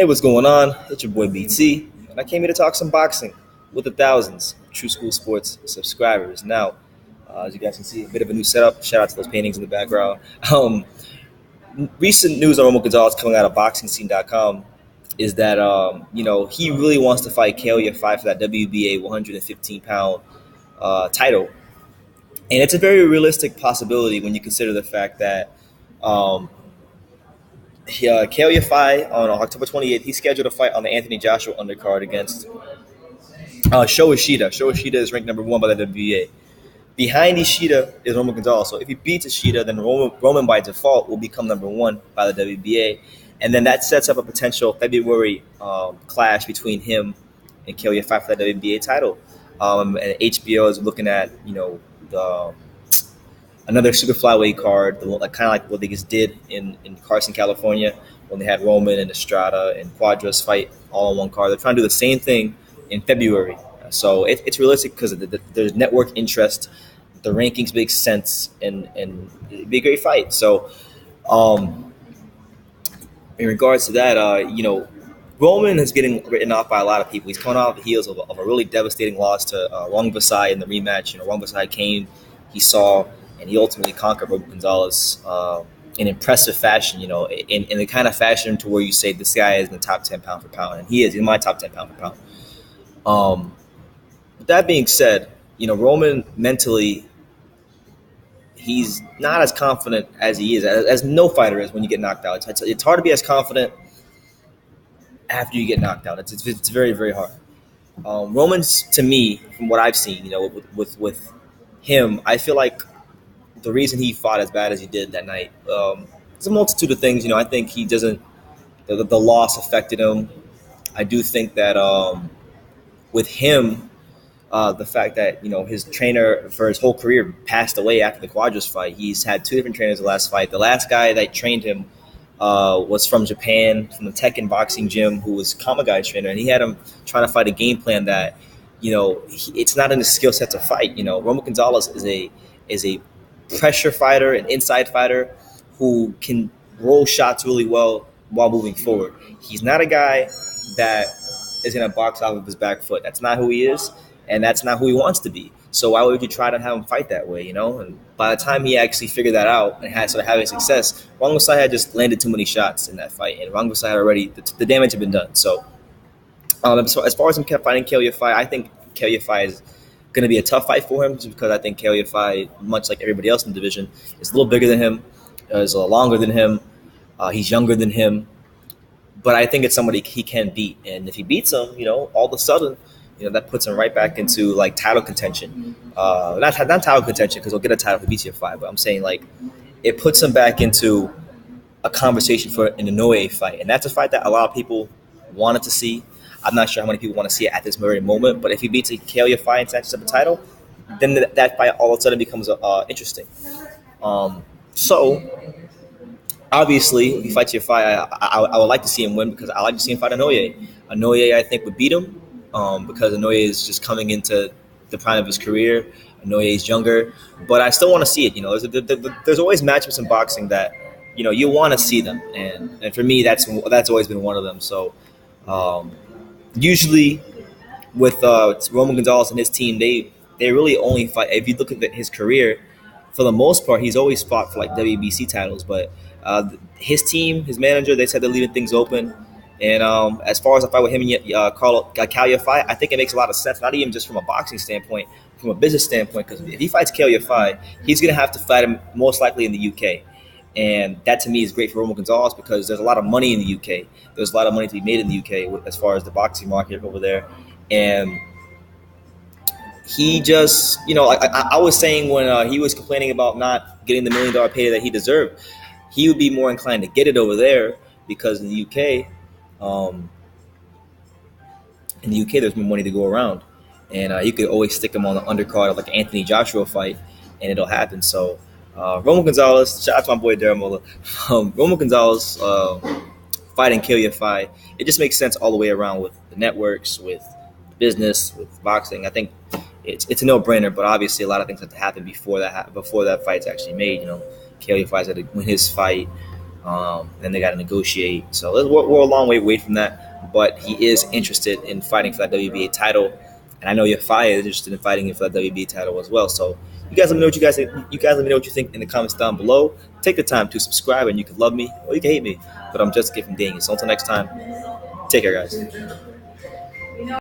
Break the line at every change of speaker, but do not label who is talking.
Hey, what's going on? It's your boy BT, and I came here to talk some boxing with the thousands of True School Sports subscribers. Now, as you guys can see, a bit of a new setup. Shout out to those paintings in the background. Recent news on Romo Gonzalez coming out of BoxingScene.com is that he really wants to fight Kal Yafai for that WBA 115-pound title, and it's a very realistic possibility when you consider the fact that. Kal Yafai on October 28th, he scheduled a fight on the Anthony Joshua undercard against Sho Ishida. Sho Ishida is ranked number one by the WBA. Behind Ishida is Roman Gonzalez. So if he beats Ishida, then Roman by default will become number one by the WBA. And then that sets up a potential February clash between him and Kal Yafai for that WBA title. And HBO is looking at, the another super flyweight card, kind of like what they just did in Carson, California, when they had Roman and Estrada and Quadras fight all on one card. They're trying to do the same thing in February. So it's realistic because there's network interest. The rankings make sense, and it'd be a great fight. So in regards to that, Roman is getting written off by a lot of people. He's coming off the heels of a really devastating loss to Wang Vasai in the rematch. Wang Vasai came, he saw, and he ultimately conquered Roman Gonzalez in impressive fashion, in the kind of fashion to where you say this guy is in the top 10 pound for pound, and he is in my top 10 pound for pound. With that being said, Roman mentally, he's not as confident as he is, as no fighter is when you get knocked out. It's hard to be as confident after you get knocked out. It's very, very hard. Roman's, to me, from what I've seen, with him, I feel like the reason he fought as bad as he did that night, there's a multitude of things. I think he doesn't. The loss affected him. I do think that with him, the fact that his trainer for his whole career passed away after the Quadras fight. He's had two different trainers the last fight. The last guy that trained him was from Japan, from the Tekken boxing gym, who was Kamagai's trainer, and he had him trying to fight a game plan that it's not in his skill set to fight. Roman Gonzalez is a pressure fighter, an inside fighter who can roll shots really well while moving forward. He's not a guy that is going to box off of his back foot. That's not who he is, and that's not who he wants to be. So why would you try to have him fight that way, And by the time he actually figured that out and started having success, Wang Vasai had just landed too many shots in that fight, and Wang Vasai had already, the damage had been done. So as far as him fighting Kal Yafai, I think Kal Yafai is going to be a tough fight for him, just because I think Kal Yafai, much like everybody else in the division, is a little bigger than him, is a little longer than him, he's younger than him, but I think it's somebody he can beat, and if he beats him, all of a sudden, that puts him right back into like title contention. Not title contention, because he'll get a title if he beats Yafai, but I'm saying like it puts him back into a conversation for an Inoue fight, and that's a fight that a lot of people wanted to see. I'm not sure how many people want to see it at this very moment, but if he beats Kal Yafai and snatches up the title, then that fight all of a sudden becomes interesting. So, obviously, if he fights Yafai, I would like to see him win, because I like to see him fight Inoue. Inoue, I think, would beat him because Inoue is just coming into the prime of his career. Inoue is younger, but I still want to see it. There's always matchups in boxing that you want to see them, and for me, that's always been one of them. So. Usually, with Roman Gonzalez and his team, they really only fight. If you look at his career, for the most part, he's always fought for like WBC titles. But his team, his manager, they said they're leaving things open. And as far as a fight with him and Kal Yafai, I think it makes a lot of sense. Not even just from a boxing standpoint, from a business standpoint. Because if he fights Kal Yafai, he's going to have to fight him most likely in the UK. And that, to me, is great for Roman Gonzalez, because there's a lot of money in the UK. There's a lot of money to be made in the UK as far as the boxing market over there. And he just, I was saying when he was complaining about not getting the $1 million payday that he deserved, he would be more inclined to get it over there, because in the UK, there's more money to go around. And you could always stick him on the undercard of like an Anthony Joshua fight, and it'll happen. So, Roman Gonzalez, shout out to my boy Daramola. Roman Gonzalez fighting Kal Yafai, it just makes sense all the way around with the networks, with business, with boxing. I think it's a no-brainer, but obviously a lot of things have to happen before that fight's actually made. Kal Yafai's got to win his fight. Then they got to negotiate. So we're a long way away from that. But he is interested in fighting for that WBA title, and I know Yafai is interested in fighting for that WBA title as well. So you guys let me know what you guys think. You guys let me know what you think in the comments down below. Take the time to subscribe, and you can love me or you can hate me. But I'm just giving Daniel. So until next time, take care, guys.